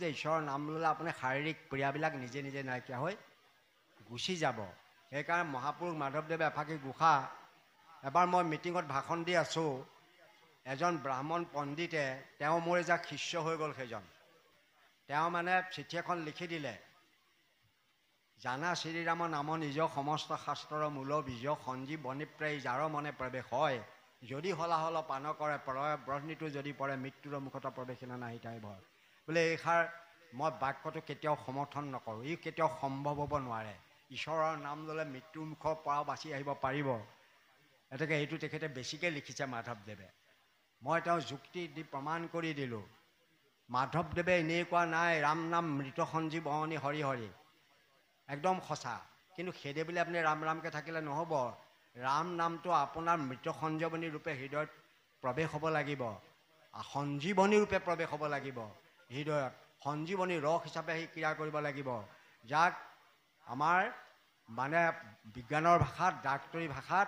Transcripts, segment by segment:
যে ঈশ্বৰৰ নাম ল'লে আপুনি শাৰীৰিক পীড়াবিলাক নিজে নিজে নাইকিয়া হৈ গুচি যাব। সেইকাৰণে মহাপুৰুষ মাধৱদেৱে এফাকি গোঁসা এবাৰ মই মিটিঙত ভাষণ দি আছোঁ, এজন ব্ৰাহ্মণ পণ্ডিতে, তেওঁ মোৰ এজাক শিষ্য হৈ গ'ল। সেইজন তেওঁ মানে চিঠি এখন লিখি দিলে, জানা শ্ৰীৰাম নাম নিজ সমস্ত শাস্ত্ৰৰ মূল বীজ সঞ্জীৱ বনিপ্ৰায়ী যাৰ মনে প্ৰৱেশ হয়, যদি হলাহল পান কৰে প্ৰলয় ব্ৰহ্মীটো যদি পৰে মৃত্যুৰ মুখত প্ৰৱেশিনা নাহি তাই ভয়। বোলে এইষাৰ মই বাক্যটো কেতিয়াও সমৰ্থন নকৰোঁ, ই কেতিয়াও সম্ভৱ হ'ব নোৱাৰে। ঈশ্বৰৰ নাম ল'লে মৃত্যুৰ মুখৰ পৰাও বাচি আহিব পাৰিব। গতিকে এইটো তেখেতে বেছিকৈ লিখিছে মাধৱদেৱে। মই তেওঁ যুক্তি দি প্ৰমাণ কৰি দিলোঁ। মাধৱদেৱে এনেই কোৱা নাই ৰাম নাম মৃত সঞ্জীৱনী হৰি হৰি, একদম সঁচা। কিন্তু সেইদে বুলি আপুনি ৰাম ৰামকৈ থাকিলে নহ'ব। ৰাম নামটো আপোনাৰ মৃত সঞ্জীৱনী ৰূপে হৃদয়ত প্ৰৱেশ হ'ব লাগিব, সঞ্জীৱনী ৰূপে প্ৰৱেশ হ'ব লাগিব হৃদয়ত, সঞ্জীৱনী ৰস হিচাপে সি ক্ৰিয়া কৰিব লাগিব, যাক আমাৰ মানে বিজ্ঞানৰ ভাষাত ডাক্তৰী ভাষাত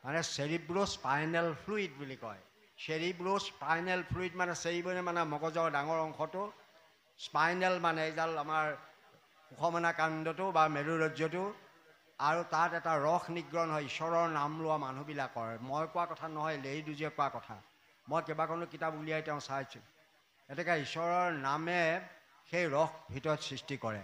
মানে চেৰিব্ৰো স্পাইনেল ফ্লুইড বুলি কয়। চেৰিব্ৰো স্পাইনেল ফ্লুইড মানে চেৰিব্ৰো মানে মগজৰ ডাঙৰ অংশটো, স্পাইনেল মানে এইডাল আমাৰ সুষমনা কাণ্ডটো বা মেৰুৰজ্জটো, আৰু তাত এটা ৰস নিগ্ৰণ হয় ঈশ্বৰৰ নাম লোৱা মানুহবিলাকৰ। মই কোৱা কথা নহয়, লেই দুজিয়ে কোৱা কথা। মই কেইবাখনো কিতাপ উলিয়াই তেওঁ চাইছোঁ। গতিকে ঈশ্বৰৰ নামে সেই ৰস ভিতৰত সৃষ্টি কৰে।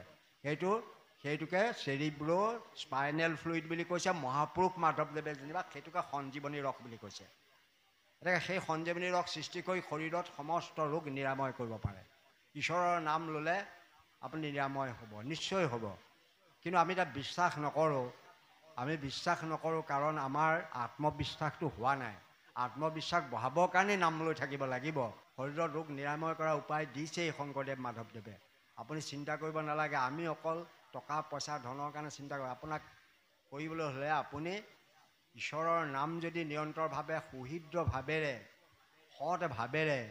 সেইটোকে চেৰিব্ৰো স্পাইনেল ফ্লুইড বুলি কৈছে মহাপুৰুষ মাধৱদেৱে, যেনিবা সেইটোকে সঞ্জীৱনী ৰস বুলি কৈছে। গতিকে সেই সঞ্জীৱনী ৰস সৃষ্টি কৰি শৰীৰত সমস্ত ৰোগ নিৰাময় কৰিব পাৰে। ঈশ্বৰৰ নাম ল'লে আপুনি নিৰাময় হ'ব, নিশ্চয় হ'ব। কিন্তু আমি তাত বিশ্বাস নকৰোঁ। আমি বিশ্বাস নকৰোঁ কাৰণ আমাৰ আত্মবিশ্বাসটো হোৱা নাই। আত্মবিশ্বাস বঢ়াবৰ কাৰণে নাম লৈ থাকিব লাগিব। শৰীৰৰ ৰোগ নিৰাময় কৰাৰ উপায় দিছেই শংকৰদেৱ মাধৱদেৱে। আপুনি চিন্তা কৰিব নালাগে। আমি অকল টকা পইচা ধনৰ কাৰণে চিন্তা কৰোঁ। আপোনাক কৰিবলৈ হ'লে আপুনি ঈশ্বৰৰ নাম যদি নিৰন্তৰভাৱে সুহৃদ্ৰভাৱেৰে সৎ ভাৱেৰে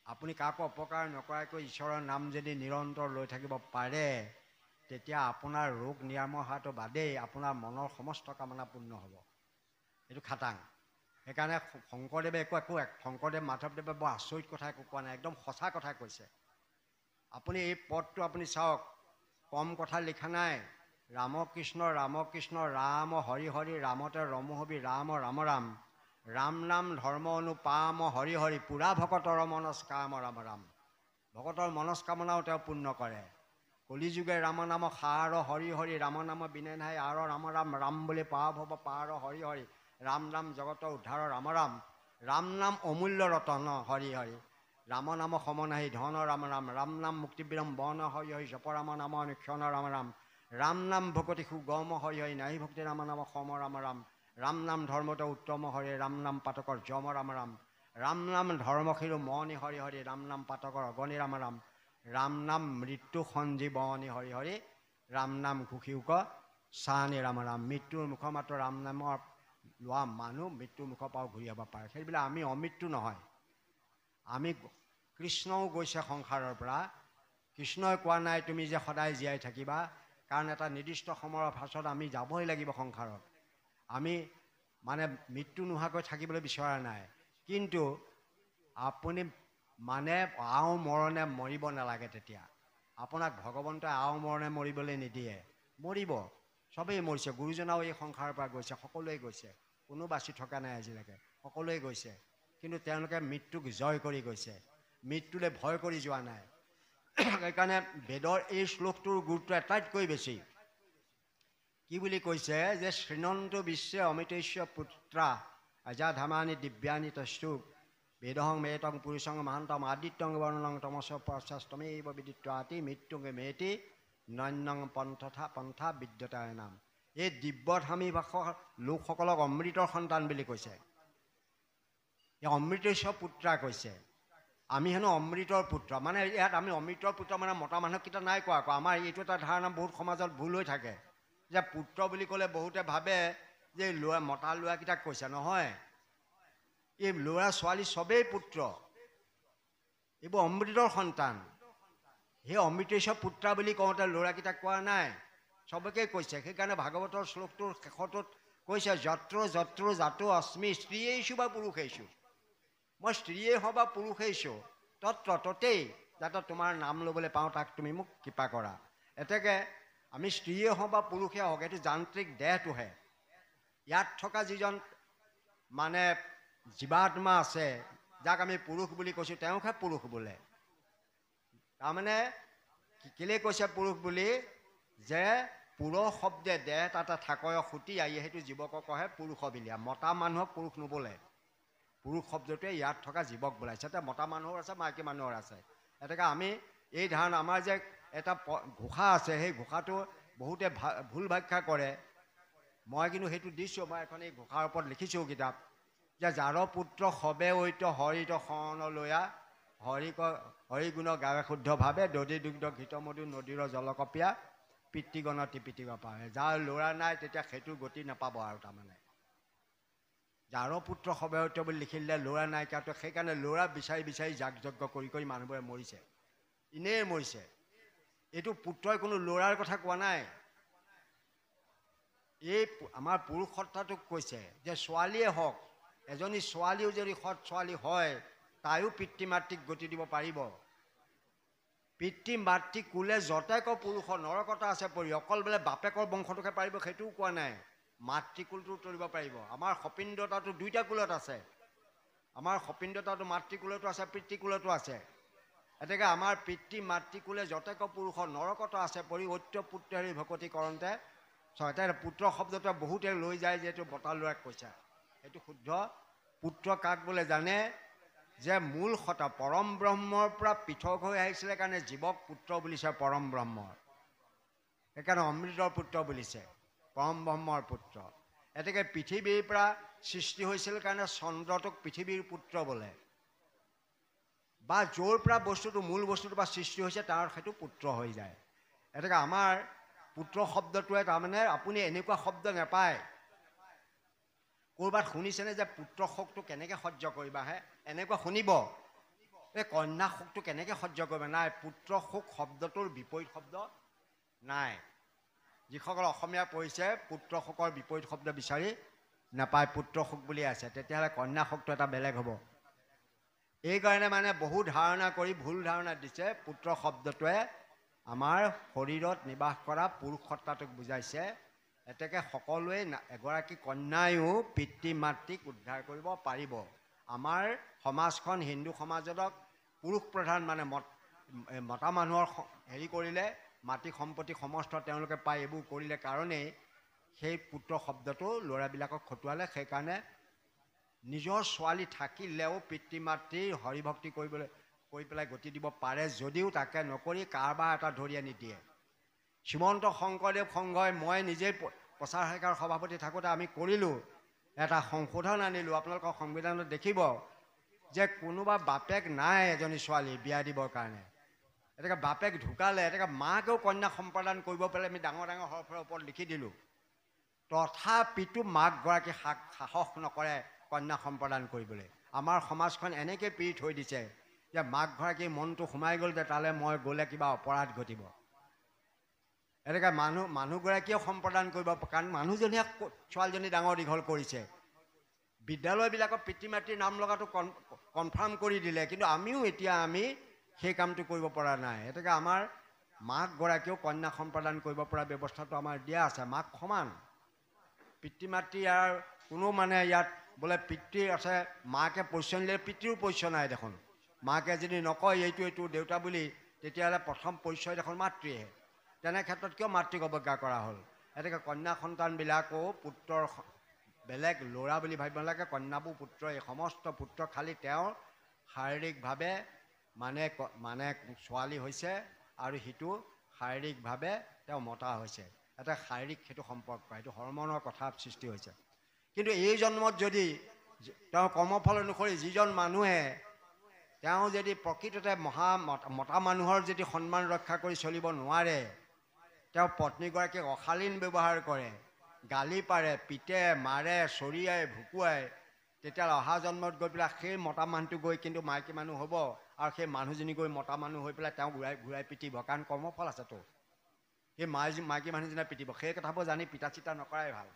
আপুনি কাকো অপকাৰ নকৰাকৈ ঈশ্বৰৰ নাম যদি নিৰন্তৰ লৈ থাকিব পাৰে, তেতিয়া আপোনাৰ ৰোগ নিৰাময় হোৱাটো বাদেই আপোনাৰ মনৰ সমস্ত কামনা পূৰ্ণ হ'ব। এইটো খাটাং। সেইকাৰণে শংকৰদেৱে শংকৰদেৱ মাধৱদেৱে বৰ আচৰিত কথা একো কোৱা নাই, একদম সঁচা কথা কৈছে। আপুনি এই পদটো আপুনি চাওক, কম কথা লিখা নাই। ৰামকৃষ্ণ ৰামকৃষ্ণ ৰাম হৰি হৰি ৰামতে ৰম হবি ৰাম ৰাম ৰাম, ৰাম নাম ধৰ্ম অনুপাম হৰি হৰি পুৰা ভকতৰ মনস্কাম ৰাম ৰাম। ভকতৰ মনস্কামনাও তেওঁ পূৰ্ণ কৰে। কলিযুগে ৰাম নাম সাৰ হৰি হৰি ৰাম নাম বিনে নাই আৰ ৰাম ৰাম, ৰাম বুলি পাৰ ভৱ পাৰ হৰি হৰি, ৰাম নাম জগতৰ উদ্ধাৰ ৰাম ৰাম, ৰাম নাম অমূল্য ৰতন হৰি হৰি, ৰাম নাম সম নাহি ধন ৰাম ৰাম, ৰাম নাম মুক্তি বিৰম বন হৰি হৰি জপ ৰাম নাম নিক্ষণ ৰাম ৰাম, ৰাম নাম ভকতি সুগম হৰি হৰি নাহি ভক্তি ৰাম নাম সম ৰাম ৰাম, ৰাম নাম ধৰ্মতে উত্তম হৰি, ৰাম নাম পাতকৰ যম ৰাম ৰাম, ৰাম নাম ধৰ্মশিৰো মনি হৰি হৰি, ৰাম নাম পাতকৰ অগণি ৰাম ৰাম, ৰাম নাম মৃত্যু সঞ্জীৱনী হৰি হৰি, ৰাম নাম ঘুষিউক চানি ৰাম ৰাম। মৃত্যুৰ মুখৰ মাত্ৰ ৰাম নামৰ লোৱা মানুহ মৃত্যুৰ মুখৰ পৰাও ঘূৰি আহিব পাৰে। সেইবিলাক আমি অমৃত্যু নহয়। আমি কৃষ্ণও গৈছে সংসাৰৰ পৰা। কৃষ্ণই কোৱা নাই তুমি যে সদায় জীয়াই থাকিবা, কাৰণ এটা নিৰ্দিষ্ট সময়ৰ পাছত আমি যাবই লাগিব সংসাৰত। আমি মানে মৃত্যু নোহোৱাকৈ থাকিবলৈ বিচৰা নাই। কিন্তু আপুনি মানে আও মৰণে মৰিব নালাগে। তেতিয়া আপোনাক ভগৱন্তই আও মৰণে মৰিবলৈ নিদিয়ে। মৰিব, চবেই মৰিছে। গুৰুজনাও এই সংসাৰৰ পৰা গৈছে, সকলোৱে গৈছে, কোনো বাচি থকা নাই আজিলৈকে, সকলোৱে গৈছে। কিন্তু তেওঁলোকে মৃত্যুক জয় কৰি গৈছে, মৃত্যুলৈ ভয় কৰি যোৱা নাই। সেইকাৰণে বেদৰ এই শ্লোকটোৰ গুৰুত্ব আটাইতকৈ বেছি। কি বুলি কৈছে যে শ্ৰীনন্ত বিশ্বে অমিতস্য পুত্ৰা অজাধামানি দিব্যানি তস্তু বেদহং মেতং পুৰুষং মহান্তম আদিত্যং বৰ্ণং তমস পশ্চাস্তমেব বিদিত্বাতি মৃত্যুংগে মেতি নন্যং পন্থা বিদ্যতায় নাম। এই দিব্যধামী ভাষৰ লোকসকলক অমৃতৰ সন্তান বুলি কৈছে। এই অমৃতস্য পুত্ৰা কৈছে। আমি হেনো অমৃতৰ পুত্ৰ, মানে ইয়াত আমি অমৃতৰ পুত্ৰ মানে মতা মানুহকেইটা নাই কোৱা আকৌ। আমাৰ এইটো এটা ধাৰণা বহুত সমাজত ভুল হৈ থাকে যে পুত্ৰ বুলি ক'লে বহুতে ভাবে যে ল'ৰা মতা ল'ৰাকেইটাক কৈছে। নহয়, এই ল'ৰা ছোৱালী চবেই পুত্ৰ, এইবোৰ অমৃতৰ সন্তান। সেই অমৃতেশ্বৰ পুত্ৰা বুলি কওঁতে ল'ৰাকেইটাক কোৱা নাই, চবকে কৈছে। সেইকাৰণে ভাগৱতৰ শ্লোকটোৰ শেষটোত কৈছে যত্ৰ যত্ৰ জাতো অস্মি স্ত্ৰীয়েইছো বা পুৰুষেইছো, মই স্ত্ৰীয়েই হওঁ বা পুৰুষেইছো, তত্ৰ ততেই যাতে তোমাৰ নাম ল'বলৈ পাওঁ, তাক তুমি মোক কৃপা কৰা। এতেকে আমি স্ত্ৰীয়ে হওক বা পুৰুষে হওক, এইটো যান্ত্ৰিক দেহটোহে। ইয়াত থকা যিজন মানে জীৱাত্মা আছে, যাক আমি পুৰুষ বুলি কৈছোঁ, তেওঁকহে পুৰুষ বোলে। তাৰমানে কেলেই কৈছে পুৰুষ বুলি, যে পুৰুষ শব্দে দেহ তাতে থাকয় সুতি আহি, সেইটো জীৱকক কহে পুৰুষ বিলিয়া। মতা মানুহক পুৰুষ নোবোলে। পুৰুষ শব্দটোৱে ইয়াত থকা জীৱক বোলাইছে। এতিয়া মতা মানুহৰ আছে, মাইকী মানুহৰ আছে। এতেকে আমি এই ধাৰণা, আমাৰ যে এটা ঘোষা আছে, সেই ঘোষাটো বহুতে ভুল ব্যাখ্যা কৰে। মই কিন্তু সেইটো দিছোঁ, মই এখন এই ঘোষাৰ ওপৰত লিখিছোঁ কিতাপ, যে যাৰ পুত্ৰ সবে ঐত হৰিত শৰণ লয়া, হৰিগুণ গাৱে শুদ্ধভাৱে, দধি দুগ্ধ ঘৃত মধু নদীৰ জলকপীয়া, পিতৃগণ ত্ৰিপিটিক পাৱে। যাৰ ল'ৰা নাই তেতিয়া সেইটো গতি নাপাব আৰু। তাৰমানে যাৰ পুত্ৰ সবে ঐত বুলি লিখিলে ল'ৰা নাইকিয়াটো, সেইকাৰণে ল'ৰা বিচাৰি বিচাৰি যাগ যজ্ঞ কৰি কৰি মানুহবোৰে মৰিছে, এনেই মৰিছে। এইটো পুত্ৰই কোনো ল'ৰাৰ কথা কোৱা নাই। এই আমাৰ পুৰুষ সত্তাটোক কৈছে যে ছোৱালীয়ে হওক, এজনী ছোৱালীও যদি সৎ ছোৱালী হয়, তাইও পিতৃ মাতৃক গতি দিব পাৰিব। পিতৃ মাতৃ কুলে যতেক পুৰুষৰ নৰকতা আছে পৰি, অকল বোলে বাপেকৰ বংশটোকে পাৰিব সেইটোও কোৱা নাই, মাতৃকুলটো তৰিব পাৰিব। আমাৰ সপিণ্ডতাটো দুইটা কুলত আছে। আমাৰ সপিণ্ডতাটো মাতৃকুলতো আছে, পিতৃকুলতো আছে। এতেকে আমাৰ পিতৃ মাতৃকুলে যতেক পুৰুষৰ নৰকতা আছে পৰি, ঐত্য পুত্ৰেৰি ভকতি কৰন্তে। পুত্ৰ শব্দটোৱে বহুতে লৈ যায় যে এইটো বতা ল'ৰাক কৈছা, সেইটো শুদ্ধ। পুত্ৰ কাক বোলে জানে, যে মূল সতা পৰম ব্ৰহ্মৰ পৰা পৃথক হৈ আহিছিলে কাৰণে জীৱক পুত্ৰ বুলিছে পৰম ব্ৰহ্মৰ। সেইকাৰণে অমৃতৰ পুত্ৰ বুলিছে, পৰম ব্ৰহ্মৰ পুত্ৰ। এতেকে পৃথিৱীৰ পৰা সৃষ্টি হৈছিল কাৰণে চন্দ্ৰটোক পৃথিৱীৰ পুত্ৰ বোলে। বা য'ৰ পৰা বস্তুটো মূল বস্তুটোৰ পৰা সৃষ্টি হৈছে তাৰ সেইটো পুত্ৰ হৈ যায়। এতেকে আমাৰ পুত্ৰ শব্দটোৱে তাৰমানে আপুনি এনেকুৱা শব্দ নাপায়। ক'ৰবাত শুনিছেনে যে পুত্ৰ শোকটো কেনেকৈ সহ্য কৰিবা, হে এনেকুৱা শুনিব। এই কন্যা শোকটো কেনেকৈ সহ্য কৰিবা, নাই। পুত্ৰ শোক শব্দটোৰ বিপৰীত শব্দ নাই। যিসকল অসমীয়া পঢ়িছে পুত্ৰ শোকৰ বিপৰীত শব্দ বিচাৰি নাপায়, পুত্ৰ শোক বুলি আছে। তেতিয়াহ'লে কন্যা শোকটো এটা বেলেগ হ'ব। এইকাৰণে মানে বহু ধাৰণা কৰি ভুল ধাৰণা দিছে। পুত্ৰ শব্দটোৱে আমাৰ শৰীৰত নিবাস কৰা পুৰুষ সত্তাটোক বুজাইছে। এতেকে সকলোৱে এগৰাকী কন্যায়ো পিতৃ মাতৃক উদ্ধাৰ কৰিব পাৰিব। আমাৰ সমাজখন হিন্দু সমাজত পুৰুষ প্ৰধান, মানে মতা মানুহৰ হেৰি কৰিলে মাটি সম্পত্তি সমস্ত তেওঁলোকে পায়, এইবোৰ কৰিলে কাৰণেই সেই পুত্ৰ শব্দটো ল'ৰাবিলাকক খটুৱালে। সেইকাৰণে নিজৰ ছোৱালী থাকিলেও পিতৃ মাতৃৰ হৰিভক্তি কৰি পেলাই গতি দিব পাৰে, যদিও তাকে নকৰি কাৰোবাৰ এটা ধৰি আনি দিয়ে। শ্ৰীমন্ত শংকৰদেৱ সংঘই মই নিজেই প্ৰচাৰ শাখাৰ সভাপতি থাকোঁতে আমি কৰিলোঁ, এটা সংশোধন আনিলোঁ। আপোনালোকৰ সংবিধানত দেখিব যে কোনোবা বাপেক নাই এজনী ছোৱালী বিয়া দিবৰ কাৰণে, এতেকে বাপেক ঢুকালে, এতেকে মাকেও কন্যা সম্প্ৰদান কৰিব পাৰে, আমি ডাঙৰ ডাঙৰ হৰফৰ ওপৰত লিখি দিলোঁ। তথাপিতো মাকগৰাকী সাহস নকৰে কন্যা সম্প্ৰদান কৰিবলৈ। আমাৰ সমাজখন এনেকৈ পিৰি থৈ দিছে যে মাকগৰাকীৰ মনটো সোমাই গ'ল যে তালৈ মই গ'লে কিবা অপৰাধ ঘটিব। এনেকৈ মানুহগৰাকীয়েও সম্প্ৰদান কৰিব, কাৰণ মানুহজনীয়ে ছোৱালীজনী ডাঙৰ দীঘল কৰিছে। বিদ্যালয়বিলাকত পিতৃ মাতৃৰ নাম লগাটো কনফাৰ্ম কৰি দিলে, কিন্তু আমিও এতিয়া সেই কামটো কৰিব পৰা নাই। এতেকে আমাৰ মাকগৰাকীয়েও কন্যা সম্প্ৰদান কৰিব পৰা ব্যৱস্থাটো আমাৰ দিয়া আছে। মাক সমান পিতৃ মাতৃ ইয়াৰ কোনো মানে ইয়াত বোলে পিতৃ আছে মাকে পইচা নিলে পিতৃও পইচা নাই দেখোন। মাকে যদি নকয় এইটো দেউতা বুলি, তেতিয়াহ'লে প্ৰথম পৰিচয় দেখোন মাতৃহে। তেনে ক্ষেত্ৰত কিয় মাতৃক অৱজ্ঞা কৰা হ'ল? এতেকে কন্যা সন্তানবিলাকো পুত্ৰৰ বেলেগ ল'ৰা বুলি ভাবিব নালাগে। কন্যাবোৰ পুত্ৰ, এই সমস্ত পুত্ৰ, খালি তেওঁৰ শাৰীৰিকভাৱে মানে ছোৱালী হৈছে আৰু সিটো শাৰীৰিকভাৱে তেওঁ মতা হৈছে। এটা শাৰীৰিক সেইটো সম্পৰ্ক, সেইটো হৰমনৰ কথা সৃষ্টি হৈছে। কিন্তু এই জন্মত যদি তেওঁ কৰ্মফল অনুসৰি যিজন মানুহে তেওঁ যদি প্ৰকৃততে মতা মানুহৰ যদি সন্মান ৰক্ষা কৰি চলিব নোৱাৰে, তেওঁ পত্নীগৰাকীক অশালীন ব্যৱহাৰ কৰে, গালি পাৰে, পিটে, মাৰে, চৰিয়াই, ভুকুৱাই, তেতিয়াহ'লে অহা জন্মত গৈ পেলাই সেই মতা মানুহটো গৈ কিন্তু মাইকী মানুহ হ'ব, আৰু সেই মানুহজনী গৈ মতা মানুহ হৈ পেলাই তেওঁ ঘূৰাই পিটিব, কাৰণ কৰ্মফল আছেতো। সেই মাইকী মানুহজনে পিটিব। সেই কথাবোৰ জানি পিতা চিতা নকৰাই ভাল।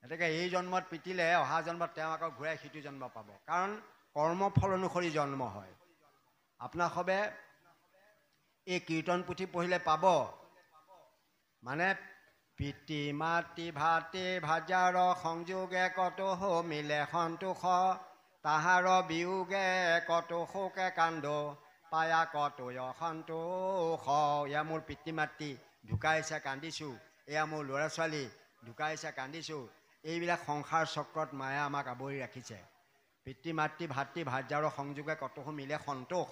গতিকে এই জন্মত পিটিলে অহা জন্মত তেওঁ আকৌ ঘূৰাই সিটো জন্ম পাব, কাৰণ কৰ্মফল অনুসৰি জন্ম হয়। আপোনাৰ সবে এই কীৰ্তন পুথি পঢ়িলে পাব, মানে পিতৃ মাতৃ ভাতৃ ভাজাৰ সংযোগে কতহ মিলে সন্তোষ, তাহাৰ বিয়োগে কত শোকে কান্দ পায়া কতয় সন্তোষ। এয়া মোৰ পিতৃ মাতৃ ঢুকাইছে কান্দিছোঁ, এয়া মোৰ ল'ৰা ছোৱালী ঢুকাইছে কান্দিছোঁ। এইবিলাক সংসাৰ চক্ৰত মায়ে আমাক আৱৰি ৰাখিছে। পিতৃ মাতৃ ভাতৃ ভাৰ্যাৰ সংযোগে কতহ মিলে সন্তোষ,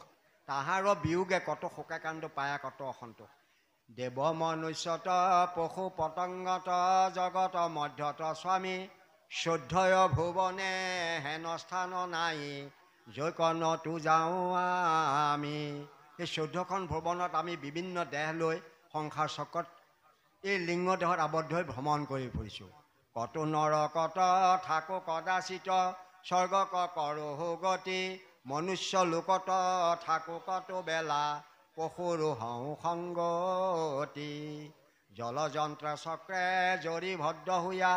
তাহাৰ বিয়োগে কত শোকে কান্দ পায়া কত অসন্তোষ। দেৱ মনুষ্যত পশু পতংগত জগত মধ্যত স্বামী, চৈধ্যয় ভুৱনে হেন স্থান নাই জৈকণতো যাওঁ আমি। এই 14খন ভুৱনত আমি বিভিন্ন দেহ লৈ সংসাৰ চক্ৰত এই লিংগ দেহত আবদ্ধ হৈ ভ্ৰমণ কৰি ফুৰিছোঁ। কত নৰকত থাকো কদাচিত স্বৰ্গ কৰহো গতি, মনুষ্য লোকত থাকো কত বেলা পশুৰ হওঁ সংগতি। জলযন্ত্ৰ চক্ৰে জৰি ভদ্ৰ হুয়া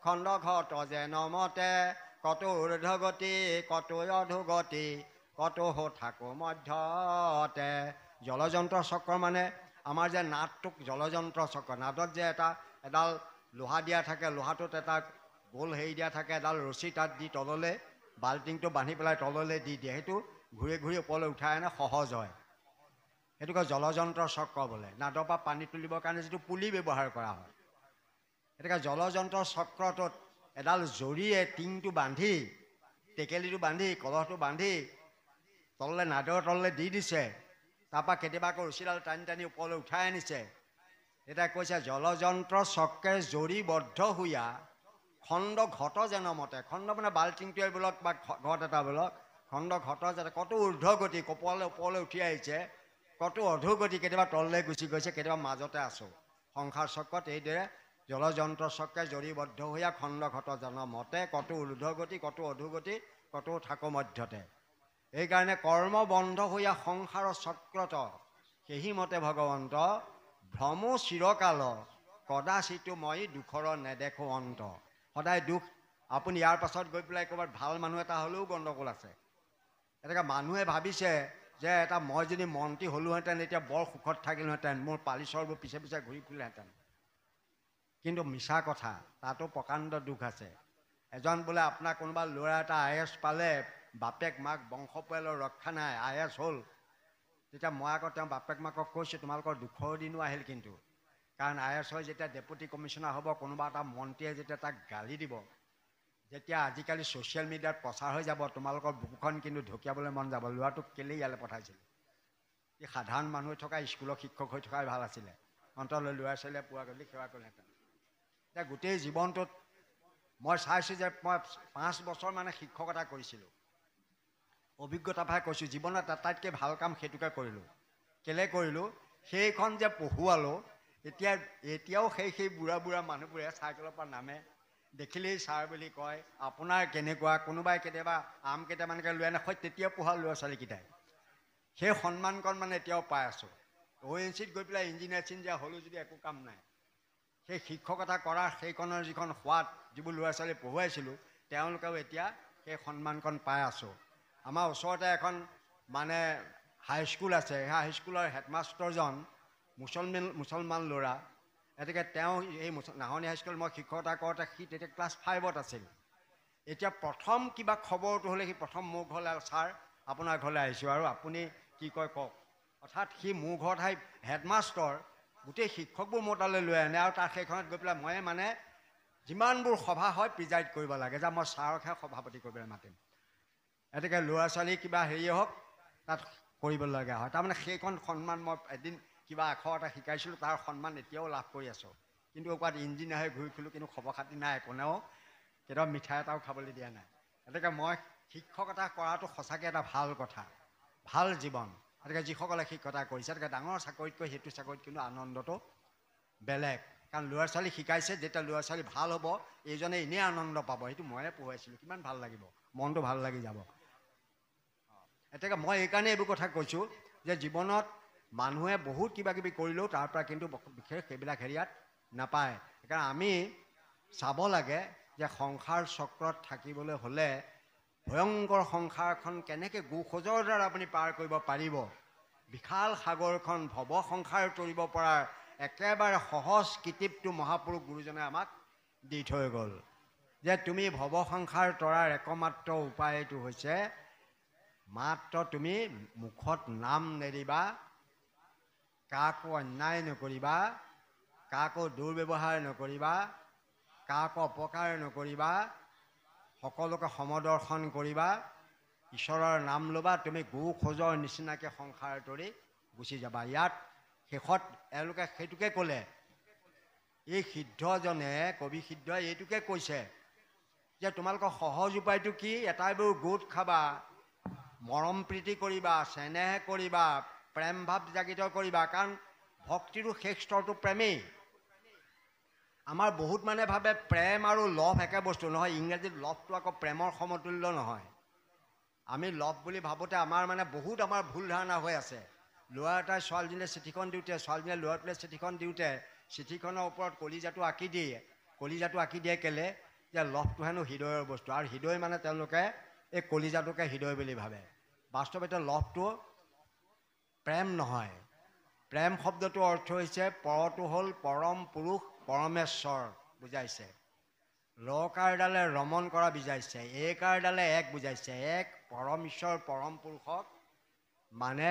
খণ্ড ঘট যেন মতে, কত ঊৰ্ধ্বগতি কত অধোগতি কত থাকো মধ্যতে। জলযন্ত্ৰ চক্ৰ মানে আমাৰ যে নাদটোক জলযন্ত্ৰ চক্ৰ, নাদত যে এডাল লোহা দিয়া থাকে, লোহাটোত এটা গোল হেৰি দিয়া থাকে, এডাল ৰছী তাত দি তললৈ বাল্টিংটো বান্ধি পেলাই তললৈ দি দিয়ে, সেইটো ঘূৰি ঘূৰি ওপৰলৈ উঠাই আনে, সহজ হয়। সেইটোকে জলযন্ত্ৰ চক্ৰ বোলে। নাদৰ পৰা পানী তুলিবৰ কাৰণে যিটো পুলি ব্যৱহাৰ কৰা হয়, সেইটোকে জলযন্ত্ৰ চক্ৰটোত এডাল জৰিয়ে টিংটো বান্ধি, টেকেলিটো বান্ধি, কলহটো বান্ধি তললৈ নাদৰ তললৈ দি দিছে। তাৰপৰা কেতিয়াবা আকৌ ৰছীডাল টানি টানি ওপৰলৈ উঠাই আনিছে। এতিয়া কৈছে জলযন্ত্ৰ চক্ৰে জৰিবদ্ধ হুয়া খণ্ড ঘট যেন মতে। খণ্ড মানে বাল্টিংটোৱে বোলক বা ঘট এটা বোলক, খণ্ড ঘট যাতে কত ঊৰ্ধ্বগতি ওপৰলৈ উঠি আহিছে, কত অধোগতি কেতিয়াবা তললৈ গুচি গৈছে, কেতিয়াবা মাজতে আছোঁ। সংসাৰ চক্ৰত এইদৰে জলযন্ত্ৰ চক্ৰে জৰিবদ্ধ হুয়া খণ্ড ঘট যেন মতে, কত ঊৰ্ধ্বগতি কত অধোগতি কত থাকো মধ্যতে। এইকাৰণে কৰ্ম বন্ধ হুয়া সংসাৰ চক্ৰত, সেই মতে ভগৱন্ত ভ্ৰমো চিৰকাল কদাচিতো মই দুখৰ নেদেখো অন্ত। সদায় দুখ। আপুনি ইয়াৰ পাছত গৈ পেলাই ক'ৰবাত ভাল মানুহ এটা হ'লেও গণ্ডগোল আছে। এনেকৈ মানুহে ভাবিছে যে মই যদি মন্ত্ৰী হ'লোহেঁতেন এতিয়া বৰ সুখত থাকিলোহেঁতেন, মোৰ পালিচৰবোৰ পিছে পিছে ঘূৰি ফুৰিলেহেঁতেন। কিন্তু মিছা কথা, তাতো প্ৰকাণ্ড দুখ আছে। এজন বোলে আপোনাৰ কোনোবা ল'ৰা এটা IAS পালে, বাপেক মাক বংশ পৰিয়ালৰ ৰক্ষা নাই, IAS হ'ল। তেতিয়া মই আকৌ তেওঁ বাপেক মাকক কৈছোঁ, তোমালোকৰ দুখৰ দিনো আহিল কিন্তু। কাৰণ IAS হৈ যেতিয়া ডেপুটি কমিশ্যনাৰ হ'ব, কোনোবা এটা মন্ত্ৰীয়ে যেতিয়া তাক গালি দিব, যেতিয়া আজিকালি ছ'চিয়েল মিডিয়াত প্ৰচাৰ হৈ যাব, তোমালোকৰ বুকুখন কিন্তু ঢকিয়াবলৈ মন যাব, ল'ৰাটোক কেলেই ইয়ালৈ পঠাইছিল। এই সাধাৰণ মানুহ থকা স্কুলৰ শিক্ষক হৈ থকাই ভাল আছিলে, অন্তলৈ ল'ৰা ছোৱালীয়ে পোৱা গ'লে সেৱা কৰিলেহেঁতেন। এতিয়া গোটেই জীৱনটোত মই চাইছোঁ যে মই 5 বছৰ মানে শিক্ষকতা কৰিছিলোঁ। অভিজ্ঞতাৰ পৰাই কৈছোঁ, জীৱনত আটাইতকৈ ভাল কাম সেইটোকে কৰিলোঁ। কেলৈ কৰিলোঁ, সেইখন যে পঢ়ুৱালোঁ, এতিয়াও সেই বুঢ়া বুঢ়া মানুহবোৰে চাইকেলৰ পৰা নামে, দেখিলেই ছাৰ বুলি কয়। আপোনাৰ কেনেকুৱা, কোনোবাই কেতিয়াবা আম কেইটামানকৈ লৈ আনে, হয় তেতিয়া পঢ়া ল'ৰা ছোৱালীকেইটাই। সেই সন্মানকণ মানে এতিয়াও পাই আছোঁ। ONGCত গৈ পেলাই ইঞ্জিনিয়াৰ চিঞ্জিনিয়াৰ হ'লোঁ যদি একো কাম নাই। সেই শিক্ষকতা কৰাৰ সেইখনৰ যিখন সোৱাদ, যিবোৰ ল'ৰা ছোৱালী পঢ়ুৱাইছিলোঁ, তেওঁলোকেও এতিয়া সেই সন্মানকণ পাই আছোঁ। আমাৰ ওচৰতে এখন মানে হাইস্কুল আছে, সেই হাইস্কুলৰ হেডমাষ্টাৰজন মুছলমান ল'ৰা। গতিকে তেওঁ এই নাহনি হাইস্কুলত মই শিক্ষকতা কৰোঁতে সি তেতিয়া ক্লাছ 5ত আছিল। এতিয়া প্ৰথম কিবা খবৰটো হ'লে সি প্ৰথম মোৰ ঘৰলৈ, ছাৰ আপোনাৰ ঘৰলৈ আহিছোঁ আৰু আপুনি কি কয় কওক। অৰ্থাৎ সি মোৰ ঘৰত আহি হেডমাষ্টাৰ, গোটেই শিক্ষকবোৰ মোৰ তালৈ লৈ আনে, আৰু তাৰ সেইখনত গৈ পেলাই ময়ে মানে যিমানবোৰ সভা হয় প্ৰিজাইড কৰিব লাগে, যে মই ছাৰকহে সভাপতি কৰিবলৈ মাতিম। গতিকে ল'ৰা ছোৱালী কিবা হেৰিয়ে হওক তাত কৰিবলগীয়া হয়। তাৰমানে সেইখন সন্মান মই এদিন কিবা আখৰ এটা শিকাইছিলোঁ, তাৰ সন্মান এতিয়াও লাভ কৰি আছোঁ। কিন্তু ক'ৰবাত ইঞ্জিনিয়াৰ হৈ ঘূৰি ফুৰিলোঁ, কিন্তু খবৰ খাতি নাই, কোনেও কেতিয়াবা মিঠাই এটাও খাবলৈ দিয়া নাই। গতিকে মই শিক্ষকতা কৰাটো সঁচাকৈ এটা ভাল কথা, ভাল জীৱন। গতিকে যিসকলে শিক্ষকতা কৰিছে, গতিকে ডাঙৰ চাকৰিতকৈ সেইটো চাকৰিত কিন্তু আনন্দটো বেলেগ। কাৰণ ল'ৰা ছোৱালী শিকাইছে, যেতিয়া ল'ৰা ছোৱালী ভাল হ'ব, এইজনে এনেই আনন্দ পাব, সেইটো ময়ে পঢ়ুৱাইছিলোঁ, কিমান ভাল লাগিব, মনটো ভাল লাগি যাব। এতিয়া মই এইকাৰণে এইবোৰ কথা কৈছোঁ যে জীৱনত মানুহে বহুত কিবা কিবি কৰিলেও তাৰ পৰা কিন্তু বিশেষ সেইবিলাক হেৰিয়াত নাপায়। সেইকাৰণে আমি চাব লাগে যে সংসাৰ চক্ৰত থাকিবলৈ হ'লে ভয়ংকৰ সংসাৰখন কেনেকৈ গোখোজৰ দ্বাৰা আপুনি পাৰ কৰিব পাৰিব, বিশাল সাগৰখন ভৱ সংসাৰ তৰিব পৰাৰ একেবাৰে সহজ কিটিপটো মহাপুৰুষ গুৰুজনে আমাক দি থৈ গ'ল, যে তুমি ভৱ সংসাৰ তৰাৰ একমাত্ৰ উপায়টো হৈছে মাত্ৰ তুমি মুখত নাম নেৰিবা, কাকো অন্যায় নকৰিবা, কাকো দুৰ্ব্যৱহাৰ নকৰিবা, কাকো অপকাৰ নকৰিবা, সকলোকে সমদৰ্শন কৰিবা, ঈশ্বৰৰ নাম ল'বা, তুমি গোখোজৰ নিচিনাকৈ সংসাৰ তৰি গুচি যাবা। ইয়াত শেষত এওঁলোকে সেইটোকে ক'লে। এই সিদ্ধজনে, কবি সিদ্ধই এইটোকে কৈছে যে তোমালোকৰ সহজ উপায়টো কি? এটাইবোৰ গোট খাবা, মৰম প্ৰীতি কৰিবা, চেনেহ কৰিবা, প্ৰেম ভাৱ জাগিত কৰিবা, কাৰণ ভক্তিৰো শেষ স্তৰটো প্ৰেমেই। আমাৰ বহুত মানে ভাবে প্ৰেম আৰু লভ একে বস্তু নহয়। ইংৰাজীত লভটো আকৌ প্ৰেমৰ সমতুল্য নহয়। আমি লভ বুলি ভাবোঁতে আমাৰ মানে বহুত আমাৰ ভুল ধাৰণা হৈ আছে। ল'ৰা এটাই ছোৱালীজনীলৈ চিঠিখন দিওঁতে, ছোৱালীজনীয়ে ল'ৰাটোলৈ চিঠিখন দিওঁতে চিঠিখনৰ ওপৰত কলিজাটো আঁকি দিয়ে। কলিজাটো আঁকি দিয়ে কেলে? যে লভটো হেনো হৃদয়ৰ বস্তু, আৰু হৃদয় মানে তেওঁলোকে এই কলিজাটোকে হৃদয় বুলি ভাবে। বাস্তৱতে লভটো প্ৰেম নহয়। প্ৰেম শব্দটোৰ অৰ্থ হৈছে পৰটো হ'ল পৰম পুৰুষ পৰমেশ্বৰ বুজাইছে। ৰকাৰডালে ৰমন কৰা বুজাইছে, এইকাৰডালে এক বুজাইছে। এক পৰম ঈশ্বৰ পৰম পুৰুষক মানে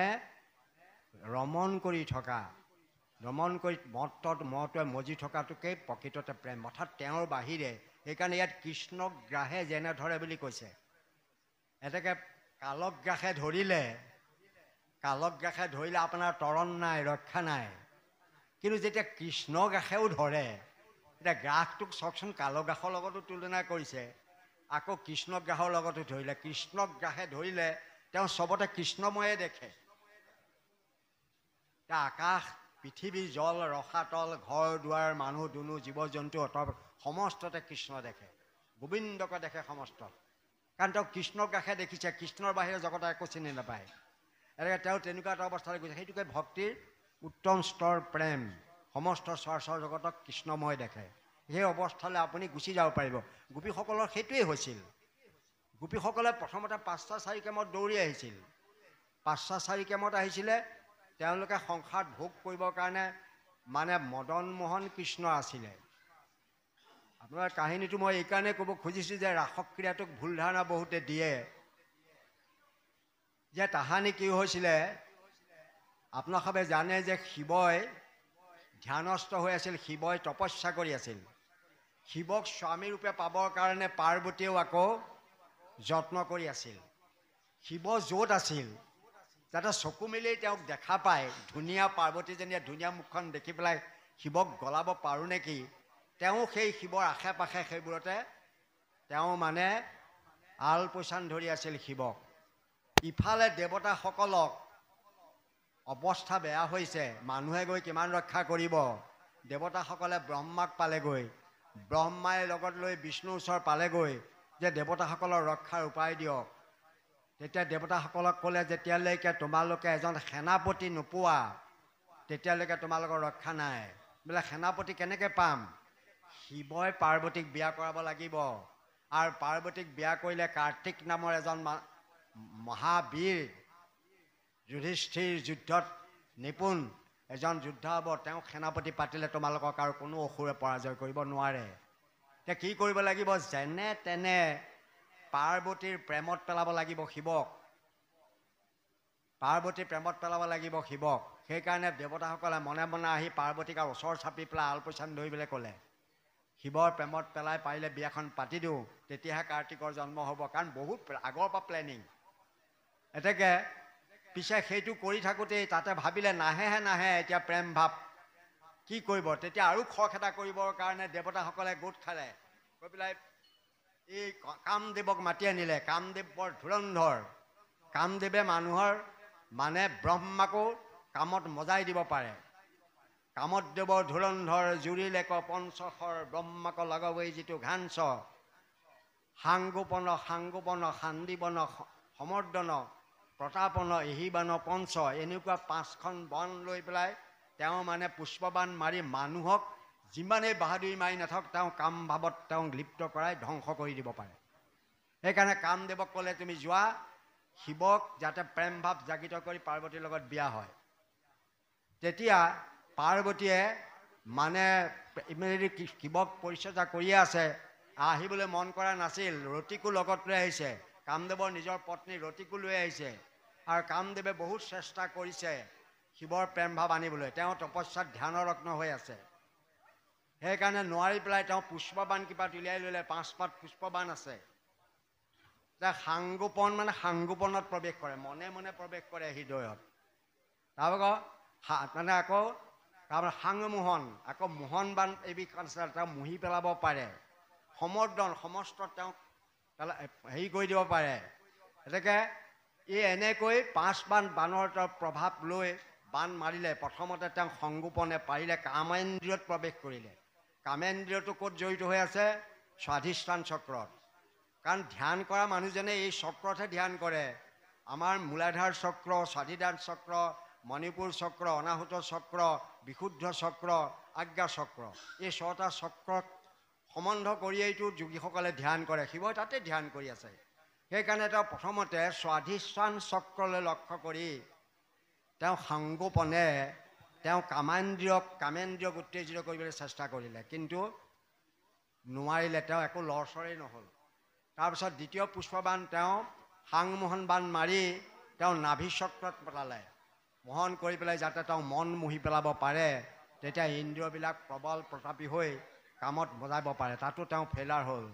ৰমন কৰি থকা, ৰমন কৰি মটোৱে মজি থকাটোকেই প্ৰকৃততে প্ৰেম, অৰ্থাৎ তেওঁৰ বাহিৰে। সেইকাৰণে ইয়াত কৃষ্ণক গ্ৰাহে যেনে ধৰে বুলি কৈছে। এতেকে কালক গ্ৰাসে ধৰিলে, কালক গ্ৰাসে ধৰিলে আপোনাৰ তৰণ নাই, ৰক্ষা নাই। কিন্তু যেতিয়া কৃষ্ণ গ্ৰাসেও ধৰে, এতিয়া গ্ৰাসটোক চাওকচোন, কালগ্ৰাসৰ লগতো তুলনা কৰিছে, আকৌ কৃষ্ণ গ্ৰাসৰ লগতো ধৰিলে। কৃষ্ণক গ্ৰাসে ধৰিলে তেওঁ চবতে কৃষ্ণময়ে দেখে। এতিয়া আকাশ, পৃথিৱী, জল, ৰসাতল, ঘৰ দুৱাৰ, মানুহ দুনু, জীৱ জন্তু সমস্ততে কৃষ্ণ দেখে, গোবিন্দকে দেখে সমস্ত। কাৰণ তেওঁ কৃষ্ণক গ্ৰাসে দেখিছে, কৃষ্ণৰ বাহিৰে জগতে একো চিনি নাপায়। এনেকৈ তেওঁ তেনেকুৱা এটা অৱস্থালৈ গৈছে। সেইটোকে ভক্তিৰ উত্তম স্তৰ প্ৰেম, সমস্ত চৰাচৰ জগতক কৃষ্ণময় দেখে। সেই অৱস্থালৈ আপুনি গুচি যাব পাৰিব। গোপীসকলৰ সেইটোৱেই হৈছিল। গোপীসকলে প্ৰথমতে 5টা 4 কেমত দৌৰি আহিছিল। 5টা 4 কেমত আহিছিলে। তেওঁলোকে সংসাৰত ভোগ কৰিবৰ কাৰণে মানে মদন মোহন কৃষ্ণ আছিলে। আপোনাৰ কাহিনীটো মই এইকাৰণে ক'ব খুজিছোঁ যে ৰাসক্ৰিয়াটোক ভুল ধাৰণা বহুতে দিয়ে, যে তাহানি কি হৈছিলে, আপোনালোকে জানে যে শিৱই ধ্যানস্থ হৈ আছিল, শিৱই তপস্যা কৰি আছিল। শিৱক স্বামী ৰূপে পাবৰ কাৰণে পাৰ্বতীয়েও আকৌ যত্ন কৰি আছিল। শিৱ য'ত আছিল, যাতে চকু মেলি তেওঁক দেখা পায়, ধুনীয়া পাৰ্বতীজনীয়ে ধুনীয়া মুখখন দেখি পেলাই শিৱক গলাব পাৰোঁ নেকি, তেওঁ সেই শিৱৰ আশে পাশে সেইবোৰতে তেওঁ মানে আলপৈচান ধৰি আছিল শিৱক। ইফালে দেৱতাসকলক অৱস্থা বেয়া হৈছে, মানুহে গৈ কিমান ৰক্ষা কৰিব। দেৱতাসকলে ব্ৰহ্মাক পালেগৈ, ব্ৰহ্মাই লগত লৈ বিষ্ণুৰ ওচৰ পালেগৈ যে দেৱতাসকলৰ ৰক্ষাৰ উপায় দিয়ক। তেতিয়া দেৱতাসকলক ক'লে, যেতিয়ালৈকে তোমালোকে এজন সেনাপতি নোপোৱা তেতিয়ালৈকে তোমালোকৰ ৰক্ষা নাই। বোলে সেনাপতি কেনেকৈ পাম? শিৱই পাৰ্বতীক বিয়া কৰাব লাগিব, আৰু পাৰ্বতীক বিয়া কৰিলে কাৰ্তিক নামৰ এজন মহাবীৰ, যুধিষ্ঠিৰ যুদ্ধত নিপুণ এজন যোদ্ধা হ'ব, তেওঁক সেনাপতি পাতিলে তোমালোকক আৰু কোনো অসুৰে পৰাজয় কৰিব নোৱাৰে। এতিয়া কি কৰিব লাগিব? যেনে তেনে পাৰ্বতীৰ প্ৰেমত পেলাব লাগিব শিৱক, পাৰ্বতীৰ প্ৰেমত পেলাব লাগিব শিৱক। সেইকাৰণে দেৱতাসকলে মনে মনে আহি পাৰ্বতীক আৰু ওচৰ চাপি পেলাই আলপৈচান ধৰিবলৈ ক'লে, শিৱৰ প্ৰেমত পেলাই পাৰিলে বিয়াখন পাতি দিওঁ, তেতিয়াহে কাৰ্তিকৰ জন্ম হ'ব। কাৰণ বহুত আগৰ পৰা প্লেনিং। এতেকে পিছে সেইটো কৰি থাকোঁতেই তাতে ভাবিলে নাহেহে নাহে, এতিয়া প্ৰেম ভাৱ কি কৰিব? তেতিয়া আৰু খৰখেদা কৰিবৰ কাৰণে দেৱতাসকলে গোট খালে, গৈ পেলাই এই কামদেৱক মাতি আনিলে। কামদেৱ বৰ ধুৰন্ধৰ। কামদেৱে মানুহৰ মানে ব্ৰহ্মাকো কামত মজাই দিব পাৰে। কামত দেৱৰ ধুৰন্ধৰ, জুৰিলেক পঞ্চশৰ, ব্ৰহ্মাক লগবৈ যিটো ঘাঞ্চ, সাংগোপন সাংগোপন, শান্দিবন সমৰ্দন, প্ৰতাপন, এহিবান পঞ্চ, এনেকুৱা 5খন বন লৈ পেলাই তেওঁ মানে পুষ্পবান মাৰি মানুহক যিমানেই বাহাদুৰি মাৰি নাথাকক, তেওঁ কাম ভাৱত তেওঁক লিপ্ত কৰাই ধ্বংস কৰি দিব পাৰে। সেইকাৰণে কামদেৱক ক'লে তুমি যোৱা, শিৱক যাতে প্ৰেম ভাৱ জাগৃত কৰি পাৰ্বতীৰ লগত বিয়া হয়। তেতিয়া পাৰ্বতীয়ে মানে ইমেলি শিৱক পৰিচৰ্যা কৰিয়ে আছে, আহিবলৈ মন কৰা নাছিল। ৰতিকো লগত লৈ আহিছে, কামদেৱৰ নিজৰ পত্নী ৰতিকো লৈ আহিছে। আৰু কামদেৱে বহুত চেষ্টা কৰিছে শিৱৰ প্ৰেম ভাৱ আনিবলৈ। তেওঁ তপস্যাত ধ্যানৰগ্ন হৈ আছে। সেইকাৰণে নোৱাৰি পেলাই তেওঁ পুষ্পবাণ কিবা উলিয়াই ল'লে। 5 পাত পুষ্পবাণ আছে। সাংগোপন মানে সাংগোপনত প্ৰৱেশ কৰে, মনে মনে প্ৰৱেশ কৰে হৃদয়ত। তাৰপৰা মানে আকৌ তাৰপৰা সাংমোহন, আকৌ মোহন বাণ এবিধ আছে, তেওঁ মুহি পেলাব পাৰে। সমৰ্দন, সমস্ত তেওঁক হেৰি কৰি দিব পাৰে। গতিকে এনেকৈ 5 বাণৰ তেওঁ প্ৰভাৱ লৈ বাণ মাৰিলে। প্ৰথমতে তেওঁ সংগোপনে পাৰিলে কামেন্দ্ৰিয়ত প্ৰৱেশ কৰিলে। কামেন্দ্ৰিয়টো ক'ত জড়িত হৈ আছে? স্বাধিষ্ঠান চক্ৰত। কাৰণ ধ্যান কৰা মানুহজনে এই চক্ৰতহে ধ্যান কৰে। আমাৰ মূলাধাৰ চক্ৰ, স্বাধিষ্ঠান চক্ৰ, মণিপুৰ চক্ৰ, অনাহুত চক্ৰ, বিশুদ্ধ চক্ৰ, আজ্ঞা চক্ৰ, এই 6টা চক্ৰক সম্বন্ধ কৰিয়েইতো যোগীসকলে ধ্যান কৰে। শিৱই তাতে ধ্যান কৰি আছে। সেইকাৰণে তেওঁ প্ৰথমতে স্বাধিষ্ঠান চক্ৰলৈ লক্ষ্য কৰি তেওঁ সাংগোপনে তেওঁ কামেন্দ্ৰিয়ক উত্তেজিত কৰিবলৈ চেষ্টা কৰিলে, কিন্তু নোৱাৰিলে। তেওঁ একো লৰচৰেই নহ'ল। তাৰপিছত দ্বিতীয় পুষ্পবাণ তেওঁ সাংমোহন বাণ মাৰি তেওঁ নাভি চক্ৰত পেলালে। মোহন কৰি পেলাই যাতে তেওঁ মন মুহি পেলাব পাৰে, তেতিয়া ইন্দ্ৰিয়বিলাক প্ৰবল প্ৰতাপী হৈ কামত বজাব পাৰে। তাতো তেওঁ ফেইলাৰ হ'ল।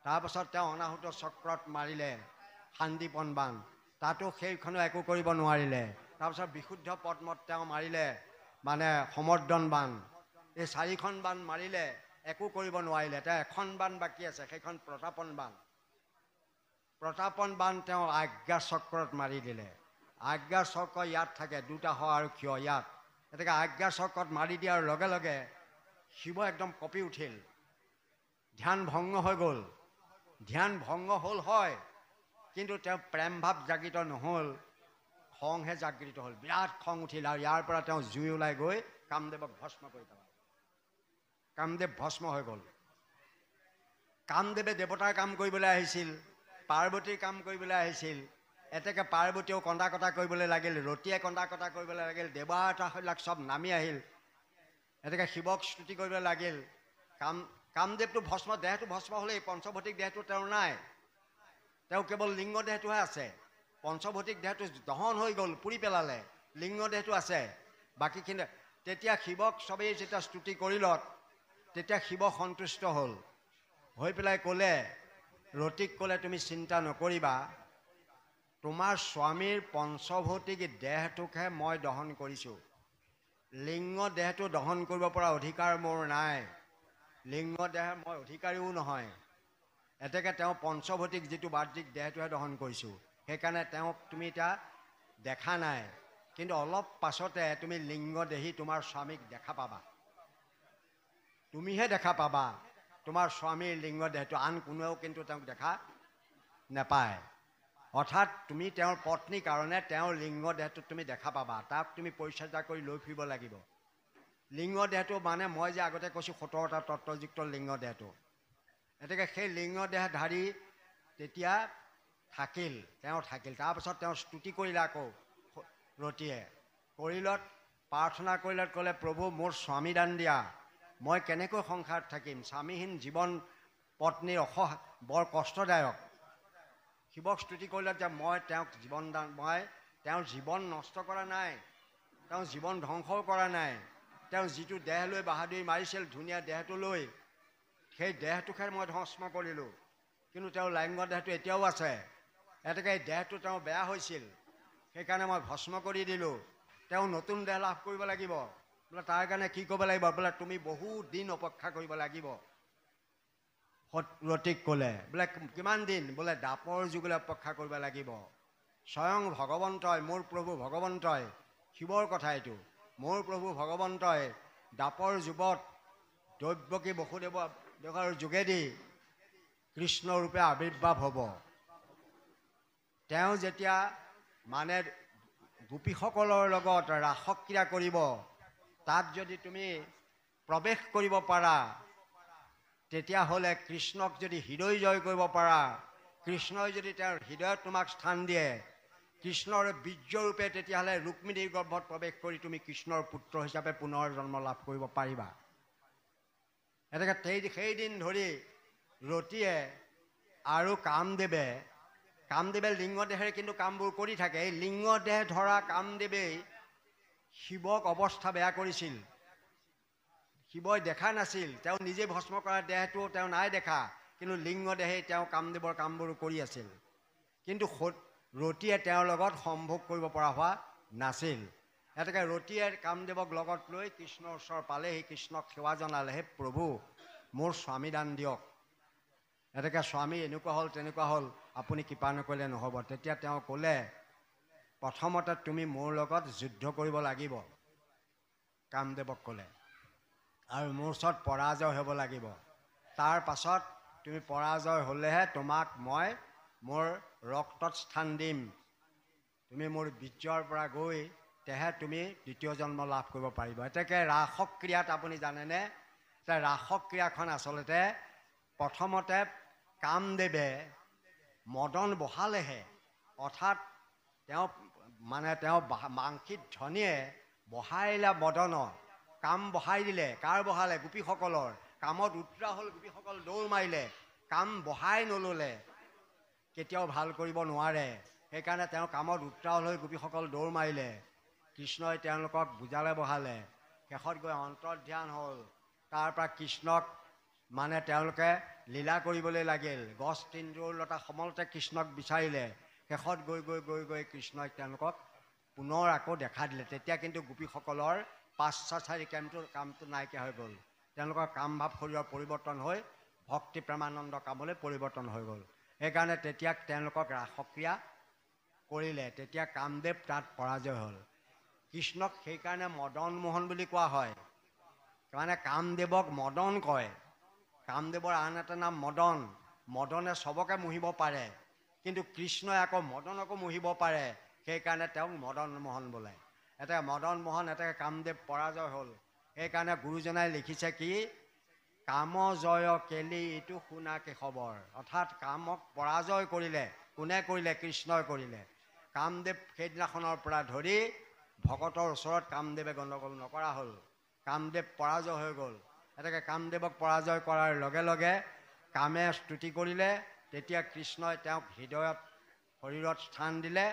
তাৰপাছত তেওঁ অনাহুত চক্ৰত মাৰিলে শান্তিপন বাণ, তাতো সেইখনো একো কৰিব নোৱাৰিলে। তাৰপিছত বিশুদ্ধ পদ্মত তেওঁ মাৰিলে মানে সমৰ্দন বাণ। এই 4খন বাণ মাৰিলে, একো কৰিব নোৱাৰিলে। তেওঁ এখন বাণ বাকী আছে, সেইখন প্ৰতাপন বাণ। প্ৰতাপন বাণ তেওঁ আজ্ঞা চক্ৰত মাৰি দিলে। আজ্ঞা চক্ৰ ইয়াত থাকে, 2টা হ আৰু ক্ষয় ইয়াত। গতিকে আজ্ঞা চক্ৰত মাৰি দিয়াৰ লগে লগে শিৱ একদম কঁপি উঠিল। ধ্যান ভংগ হৈ গ'ল। ধ্যান ভংগ হ'ল হয়, কিন্তু তেওঁ প্ৰেম ভাৱ জাগৃত নহ'ল, খংহে জাগৃত হ'ল। বিৰাট খং উঠিল আৰু ইয়াৰ পৰা তেওঁ জুই ওলাই গৈ কামদেৱক ভস্ম কৰি পেলালে। কামদেৱ ভস্ম হৈ গ'ল। কামদেৱে দেৱতাৰ কাম কৰিবলৈ আহিছিল, পাৰ্বতীৰ কাম কৰিবলৈ আহিছিল। এতেকে পাৰ্বতীয়েও কন্দা কটা কৰিবলৈ লাগিল, ৰতিয়ে কন্দা কটা কৰিবলৈ লাগিল, দেৱতাবিলাক চব নামি আহিল। এতেকে শিৱক স্তুতি কৰিবলৈ লাগিল। কামদেৱটো ভস্ম, দেহটো ভস্ম হ'লেই, পঞ্চভৌতিক দেহটো তেওঁৰ নাই। তেওঁ কেৱল লিংগ দেহটোহে আছে। পঞ্চভৌতিক দেহটো দহন হৈ গ'ল, পুৰি পেলালে। লিংগ দেহটো আছে বাকীখিনি। তেতিয়া শিৱক চবেই যেতিয়া স্তুতি কৰিলত, তেতিয়া শিৱ সন্তুষ্ট হ'ল। হৈ পেলাই ক'লে, ৰতিক ক'লে তুমি চিন্তা নকৰিবা, তোমাৰ স্বামীৰ পঞ্চভৌতিক দেহটোকহে মই দহন কৰিছোঁ। লিংগ দেহটো দহন কৰিব পৰা অধিকাৰ মোৰ নাই। লিংগ দেহ মই অধিকাৰীও নহয়। এতেকে তেওঁ পঞ্চভৌতিক যিটো বাহ্যিক দেহটোহে দহন কৰিছোঁ। সেইকাৰণে তেওঁক তুমি এতিয়া দেখা নাই, কিন্তু অলপ পাছতে তুমি লিংগ দেহি তোমাৰ স্বামীক দেখা পাবা। তুমিহে দেখা পাবা তোমাৰ স্বামীৰ লিংগ দেহটো, আন কোনেও কিন্তু তেওঁক দেখা নাপায়। অৰ্থাৎ তুমি তেওঁৰ পত্নী কাৰণে তেওঁৰ লিংগ দেহটোত তুমি দেখা পাবা। তাক তুমি পৰিচৰ্যা কৰি লৈ ফুৰিব লাগিব। লিংগ দেহটো মানে মই যে আগতে কৈছোঁ 17টা তত্ত্বযুক্ত লিংগ দেহটো। গতিকে সেই লিংগ দেহধাৰী তেতিয়া থাকিল, তেওঁ থাকিল। তাৰপাছত তেওঁ স্তুতি কৰিলে আকৌ ৰতিয়ে। কৰিলত প্ৰাৰ্থনা কৰিলত ক'লে, প্ৰভু মোৰ স্বামী দান দিয়া, মই কেনেকৈ সংসাৰত থাকিম? স্বামীহীন জীৱন পত্নীৰ বৰ কষ্টদায়ক। শিৱক স্তুতি কৰিলত যে মই তেওঁক জীৱন দান, মই তেওঁৰ জীৱন নষ্ট কৰা নাই, তেওঁ জীৱন ধ্বংসও কৰা নাই। তেওঁ যিটো দেহ লৈ বাহাদুৰি মাৰিছিল, ধুনীয়া দেহটো লৈ, সেই দেহটোকে মই ধ্বংস কৰিলোঁ। কিন্তু তেওঁৰ লিংগ দেহটো এতিয়াও আছে। এতেকে এই দেহটো তেওঁ বেয়া হৈছিল, সেইকাৰণে মই ভস্ম কৰি দিলোঁ। তেওঁ নতুন দেহ লাভ কৰিব লাগিব। বোলে তাৰ কাৰণে কি কৰিব লাগিব? বোলে তুমি বহুত দিন অপেক্ষা কৰিব লাগিব। ৰতিক ক'লে, বোলে কিমান দিন? বোলে দাপৰ যুগলৈ অপেক্ষা কৰিব লাগিব। স্বয়ং ভগৱন্তই, মোৰ প্ৰভু ভগৱন্তই, শিৱৰ কথা এইটো, মোৰ প্ৰভু ভগৱন্তই দাপৰ যুগত দৈৱকী বসুদেৱৰ যোগেদি কৃষ্ণৰূপে আৱিৰ্ভাৱ হ'ব। তেওঁ যেতিয়া মানে গোপীসকলৰ লগত ৰাসক্ৰিয়া কৰিব, তাত যদি তুমি প্ৰৱেশ কৰিব পাৰা, তেতিয়াহ'লে কৃষ্ণক যদি হৃদয় জয় কৰিব পাৰা, কৃষ্ণই যদি তেওঁৰ হৃদয়ত তোমাক স্থান দিয়ে, কৃষ্ণৰ বীৰ্যৰূপে, তেতিয়াহ'লে ৰুক্মিণীৰ গৰ্ভত প্ৰৱেশ কৰি তুমি কৃষ্ণৰ পুত্ৰ হিচাপে পুনৰ জন্ম লাভ কৰিব পাৰিবা। এনেকৈ সেইদিন ধৰি ৰতিয়ে আৰু কামদেৱে লিংগ দেহেৰে কিন্তু কামবোৰ কৰি থাকে। এই লিংগ দেহ ধৰা কামদেৱেই শিৱক অৱস্থা বেয়া কৰিছিল। শিৱই দেখা নাছিল, তেওঁ নিজে ভস্ম কৰা দেহটো তেওঁ নাই দেখা, কিন্তু লিংগ দেহেই তেওঁ কামদেৱৰ কামবোৰ কৰি আছিল। কিন্তু ৰতিয়ে তেওঁৰ লগত সম্ভোগ কৰিব পৰা হোৱা নাছিল। এতেকে ৰতিয়ে কামদেৱক লগত লৈ কৃষ্ণৰ ওচৰ পালে, সেই কৃষ্ণক সেৱা জনালে, হে প্ৰভু মোৰ স্বামী দান দিয়ক। এতেকে স্বামী এনেকুৱা হ'ল তেনেকুৱা হ'ল, আপুনি কৃপা নকৰিলে নহ'ব। তেতিয়া তেওঁ ক'লে, প্ৰথমতে তুমি মোৰ লগত যুদ্ধ কৰিব লাগিব, কামদেৱক ক'লে, আৰু মোৰ ওচৰত পৰাজয় হ'ব লাগিব। তাৰ পাছত তুমি পৰাজয় হ'লেহে তোমাক মই মোৰ ৰক্তত স্থান দিম। তুমি মোৰ বীৰ্যৰ পৰা গৈ তেহে তুমি দ্বিতীয় জন্ম লাভ কৰিব পাৰিবা। এতেকে ৰাসক্ৰিয়াত আপুনি জানেনে, ৰাসক্ৰিয়াখন আচলতে প্ৰথমতে কামদেৱে মদন বহালেহে, অৰ্থাৎ তেওঁ মাংসিক ধনীয়ে বহাইলা মদনক, কাম বহাই দিলে। কাৰ বহালে? গোপীসকলৰ। কামত উত্ৰা হ'ল, গোপীসকল দৌৰ মাৰিলে। কাম বহাই নল'লে কেতিয়াও ভাল কৰিব নোৱাৰে। সেইকাৰণে তেওঁ কামত উত্ৰাৱল হৈ গোপীসকল দৌৰ মাৰিলে। কৃষ্ণই তেওঁলোকক বুজালে বহালে। শেষত গৈ অন্তৰ্ধান হ'ল। তাৰপৰা কৃষ্ণক তেওঁলোকে লীলা কৰিবলৈ লাগিল। গছ তিনজোৰ লতা সমলতে কৃষ্ণক বিচাৰিলে। শেষত গৈ কৃষ্ণই তেওঁলোকক পুনৰ আকৌ দেখা দিলে। তেতিয়া কিন্তু গোপীসকলৰ পাশ্চাচাৰী কামটো নাইকিয়া হৈ গ'ল। তেওঁলোকৰ কাম ভাৱ শৰীৰৰ পৰিৱৰ্তন হৈ ভক্তি প্ৰেমানন্দ কামলৈ পৰিৱৰ্তন হৈ গ'ল। সেইকাৰণে তেতিয়া তেওঁলোকক ৰাসক্ৰিয়া কৰিলে। তেতিয়া কামদেৱ তাত পৰাজয় হ'ল। কৃষ্ণক সেইকাৰণে মদন মোহন বুলি কোৱা হয়। মানে কামদেৱক মদন কয়। কামদেৱৰ আন এটা নাম মদন। মদনে চবকে মুহিব পাৰে, কিন্তু কৃষ্ণই আকৌ মদনকো মুহিব পাৰে। সেইকাৰণে তেওঁক মদন মোহন বোলে। এতিয়া মদন মোহন এতেকে কামদেৱ পৰাজয় হ'ল। সেইকাৰণে গুৰুজনাই লিখিছে কি, কাম জয় কেলি ইটো শুনা কি খবৰ। অৰ্থাৎ কামক পৰাজয় কৰিলে। কোনে কৰিলে? কৃষ্ণই কৰিলে। কামদেৱ সেইদিনাখনৰ পৰা ধৰি ভকতৰ ওচৰত কামদেৱে গণ্ডগোল নকৰা হ'ল। কামদেৱ পৰাজয় হৈ গ'ল। এতেকে কামদেৱক পৰাজয় কৰাৰ লগে লগে কামে স্তুতি কৰিলে। তেতিয়া কৃষ্ণই তেওঁক হৃদয়ত শৰীৰত স্থান দিলে।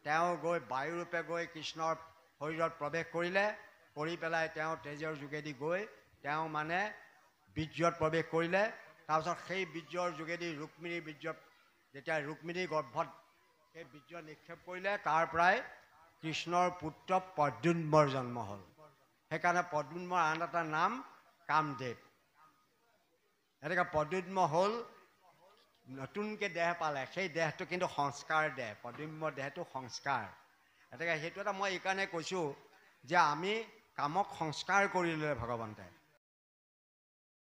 তেওঁ গৈ বায়ুৰূপে গৈ কৃষ্ণৰ শৰীৰত প্ৰৱেশ কৰিলে। কৰি পেলাই তেওঁ তেজৰ যোগেদি গৈ তেওঁ বীৰ্যত প্ৰৱেশ কৰিলে। তাৰপিছত সেই বীৰ্যৰ যোগেদি ৰুক্মিণীৰ বীৰ্যত, যেতিয়া ৰুক্মিণীৰ গৰ্ভত সেই বীৰ্য নিক্ষেপ কৰিলে, তাৰ পৰাই কৃষ্ণৰ পুত্ৰ প্ৰদ্যুম্নৰ জন্ম হ'ল। সেইকাৰণে প্ৰদ্যুম্নৰ আন এটা নাম কামদেৱ। এনেকৈ প্ৰদ্যুম্ন হ'ল নতুনকৈ দেহ পালে। সেই দেহটো কিন্তু সংস্কাৰ দেহ। প্ৰদ্যুম্নৰ দেহটো সংস্কাৰ। গতিকে সেইটো এটা মই এইকাৰণে কৈছোঁ যে আমি কামক সংস্কাৰ কৰি ল'লে ভগৱন্তে।